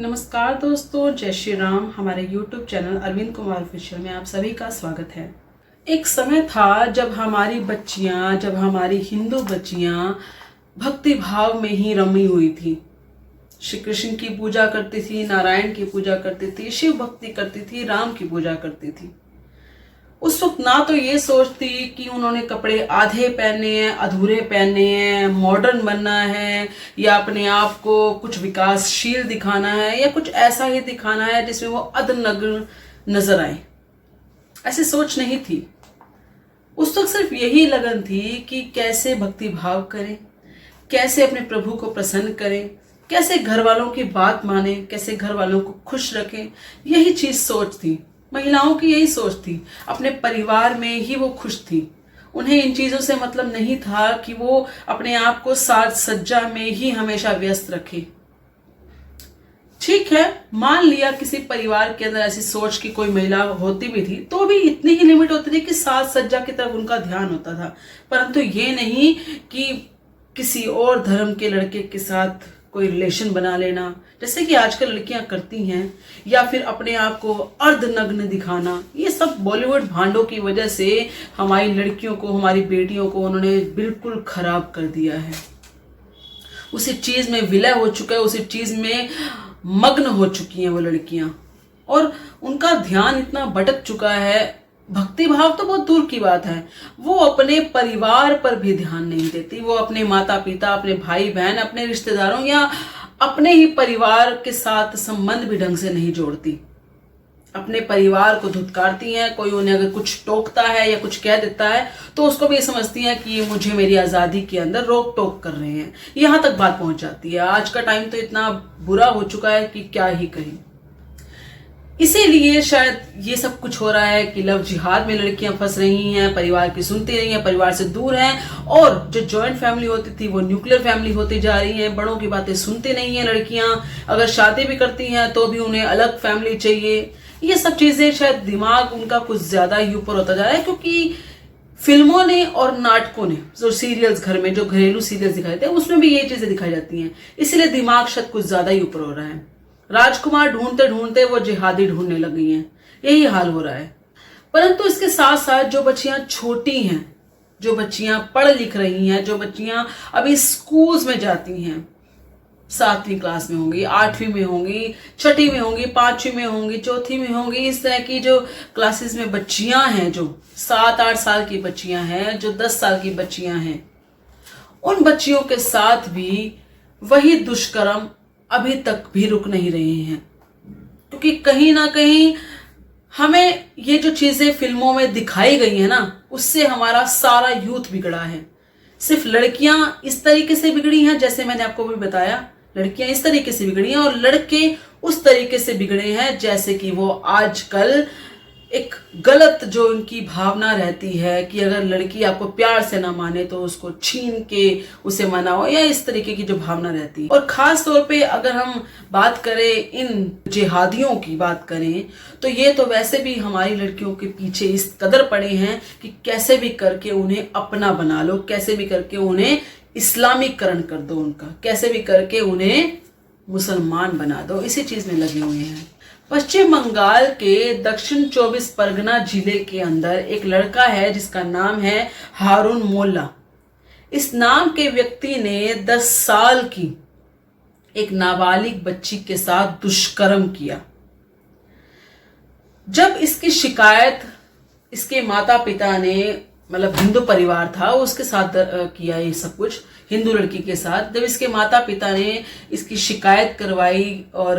नमस्कार दोस्तों, जय श्री राम। हमारे YouTube channel Arvind Kumar official में आप सभी का स्वागत है। एक समय था जब हमारी हिंदू बच्चियां भक्ति भाव में ही रमी हुई थी। श्री कृष्ण की पूजा करती थी, नारायण की पूजा करती थी, शिव भक्ति करती थी, राम की पूजा करती थी। उस वक्त ना तो ये सोचती कि उन्होंने कपड़े आधे पहने हैं, अधूरे पहने हैं, मॉडर्न बनना है या अपने आप को कुछ विकासशील दिखाना है या कुछ ऐसा ही दिखाना है जिसमें वो अदनग्न नजर आए। ऐसी सोच नहीं थी। उस वक्त सिर्फ यही लगन थी कि कैसे भक्ति भाव करें, कैसे अपने प्रभु को प्रसन्न करें, कैसे घर वालों की बात माने, कैसे घर वालों को खुश रखें। यही चीज सोच थी। महिलाओं की यही सोच थी। अपने परिवार में ही वो खुश थी। उन्हें इन चीजों से मतलब नहीं था कि वो अपने आप को साज सज्जा में ही हमेशा व्यस्त रखे। ठीक है, मान लिया किसी परिवार के अंदर ऐसी सोच की कोई महिला होती भी थी तो भी इतनी ही लिमिट होती थी कि साज सज्जा की तरफ उनका ध्यान होता था, परंतु ये नहीं कि किसी और धर्म के लड़के के साथ कोई रिलेशन बना लेना, जैसे कि आजकल लड़कियां करती हैं, या फिर अपने आप को अर्धनग्न दिखाना। ये सब बॉलीवुड भांडों की वजह से हमारी लड़कियों को, हमारी बेटियों को उन्होंने बिल्कुल खराब कर दिया है। उसी चीज में विलय हो चुका है, उसी चीज में मग्न हो चुकी हैं वो लड़कियां, और उनका ध्यान इतना भटक चुका है। भक्ति भाव तो बहुत दूर की बात है, वो अपने परिवार पर भी ध्यान नहीं देती। वो अपने माता पिता, अपने भाई बहन, अपने रिश्तेदारों या अपने ही परिवार के साथ संबंध भी ढंग से नहीं जोड़ती। अपने परिवार को धुतकारती हैं। कोई उन्हें अगर कुछ टोकता है या कुछ कह देता है तो उसको भी समझती हैं कि ये मुझे मेरी आजादी के अंदर रोक टोक कर रहे हैं। यहां तक बात पहुंच जाती है। आज का टाइम तो इतना बुरा हो चुका है कि क्या ही कहें। इसीलिए शायद ये सब कुछ हो रहा है कि लव जिहाद में लड़कियां फंस रही हैं, परिवार की सुनती रही हैं, परिवार से दूर हैं, और जो जॉइंट फैमिली होती थी वो न्यूक्लियर फैमिली होती जा रही है। बड़ों की बातें सुनती नहीं है लड़कियां। अगर शादी भी करती हैं तो भी उन्हें अलग फैमिली चाहिए। ये सब चीजें शायद दिमाग उनका कुछ ज्यादा ही ऊपर होता जा रहा है, क्योंकि फिल्मों ने और नाटकों ने, जो सीरियल्स घर में जो घरेलू सीरियल्स दिखाए थे उसमें भी ये चीजें दिखाई जाती हैं। इसलिए दिमाग शायद कुछ ज्यादा ही ऊपर हो रहा है। राजकुमार ढूंढते ढूंढते वो जिहादी ढूंढने लग गई हैं। यही हाल हो रहा है। परंतु इसके साथ साथ जो बच्चियां छोटी हैं, जो बच्चियां पढ़ लिख रही हैं, जो बच्चियां अभी स्कूल्स में जाती हैं, 7वीं क्लास में होंगी, 8वीं में होंगी, 6ठी में होंगी, 5वीं में होंगी, 4थी में होंगी, इस तरह की जो क्लासेस में बच्चियां हैं, जो 7-8 साल की बच्चियां हैं, जो 10 साल की बच्चियां हैं, उन बच्चियों के साथ भी वही दुष्कर्म अभी तक भी रुक नहीं रहे हैं। क्योंकि कहीं ना कहीं हमें ये जो चीजें फिल्मों में दिखाई गई है ना, उससे हमारा सारा यूथ बिगड़ा है। सिर्फ लड़कियां इस तरीके से बिगड़ी हैं, जैसे मैंने आपको भी बताया, लड़कियां इस तरीके से बिगड़ी हैं, और लड़के उस तरीके से बिगड़े हैं जैसे कि वो आजकल एक गलत जो उनकी भावना रहती है कि अगर लड़की आपको प्यार से ना माने तो उसको छीन के उसे मनाओ, या इस तरीके की जो भावना रहती है। और खास तौर पे अगर हम बात करें, इन जिहादियों की बात करें, तो ये तो वैसे भी हमारी लड़कियों के पीछे इस कदर पड़े हैं कि कैसे भी करके उन्हें अपना बना लो, कैसे भी करके उन्हें इस्लामीकरण कर दो उनका, कैसे भी करके उन्हें मुसलमान बना दो। इसी चीज में लगे हुए हैं। पश्चिम बंगाल के दक्षिण 24 परगना जिले के अंदर एक लड़का है जिसका नाम है हारून मोल्ला। इस नाम के व्यक्ति ने 10 साल की एक नाबालिग बच्ची के साथ दुष्कर्म किया। जब इसकी शिकायत इसके माता पिता ने, मतलब हिंदू परिवार था उसके साथ किया ये सब कुछ, हिंदू लड़की के साथ, जब इसके माता पिता ने इसकी शिकायत करवाई और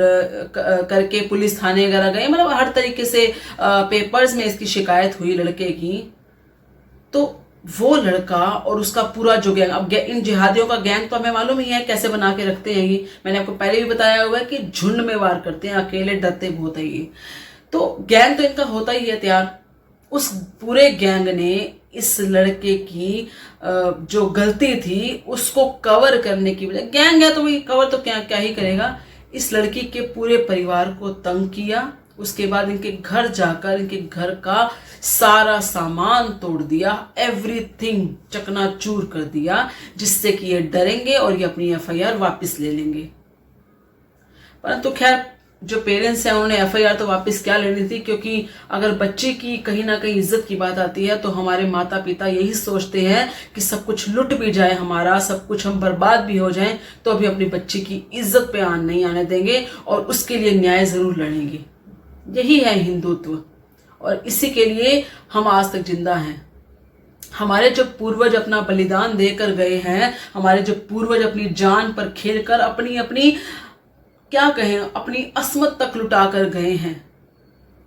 करके पुलिस थाने वगैरह गए, मतलब हर तरीके से पेपर्स में इसकी शिकायत हुई लड़के की, तो वो लड़का और उसका पूरा जो गैंग, अब इन जिहादियों का गैंग तो हमें मालूम ही है कैसे बना के रखते हैं। ये मैंने आपको पहले भी बताया हुआ है कि झुंड में वार करते हैं, अकेले डरते बहुत है ये। तो गैंग तो इनका होता ही है तैयार। उस पूरे गैंग ने इस लड़के की जो गलती थी उसको कवर करने की बजाय, गैंग है तो वही कवर तो क्या क्या ही करेगा, इस लड़की के पूरे परिवार को तंग किया। उसके बाद इनके घर जाकर इनके घर का सारा सामान तोड़ दिया, एवरीथिंग चकनाचूर कर दिया, जिससे कि ये डरेंगे और ये अपनी एफआईआर वापस ले लेंगे। परंतु खैर जो पेरेंट्स हैं उन्होंने एफआईआर तो वापस क्या लेनी थी, क्योंकि अगर बच्चे की कहीं ना कहीं इज्जत की बात आती है तो हमारे माता पिता यही सोचते हैं कि सब कुछ लुट भी जाए हमारा, सब कुछ हम बर्बाद भी हो जाएं, तो अभी अपने बच्चे की इज्जत पे आन नहीं आने देंगे और उसके लिए न्याय जरूर लड़ेंगे। यही है हिंदुत्व और इसी के लिए हम आज तक जिंदा हैं। हमारे जो पूर्वज अपना बलिदान देकर गए हैं, हमारे जो पूर्वज अपनी जान पर खेलकर अपनी क्या कहें अपनी अस्मत तक लुटा कर गए हैं।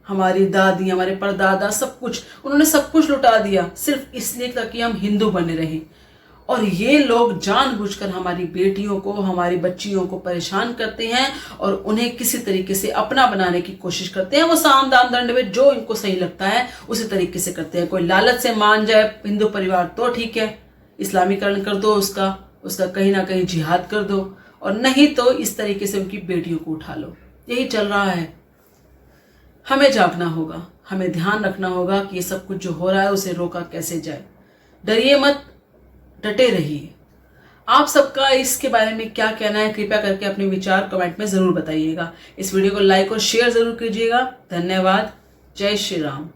हमारी दादी, हमारे परदादा, सब कुछ उन्होंने सब कुछ लुटा दिया सिर्फ इसलिए ताकि हम हिंदू बने रहें। और ये लोग जानबूझकर हमारी बेटियों को, हमारी बच्चियों को परेशान करते हैं और उन्हें किसी तरीके से अपना बनाने की कोशिश करते हैं। वो साम दाम दंड में जो इनको सही लगता है उसी तरीके से करते हैं। कोई लालच से मान जाए हिंदू परिवार तो ठीक है, इस्लामीकरण कर दो उसका कहीं ना कहीं जिहाद कर दो, और नहीं तो इस तरीके से उनकी बेटियों को उठा लो। यही चल रहा है। हमें जागना होगा, हमें ध्यान रखना होगा कि ये सब कुछ जो हो रहा है उसे रोका कैसे जाए। डरिए मत, डटे रहिए। आप सबका इसके बारे में क्या कहना है, कृपया करके अपने विचार कमेंट में जरूर बताइएगा। इस वीडियो को लाइक और शेयर जरूर कीजिएगा। धन्यवाद। जय श्री राम।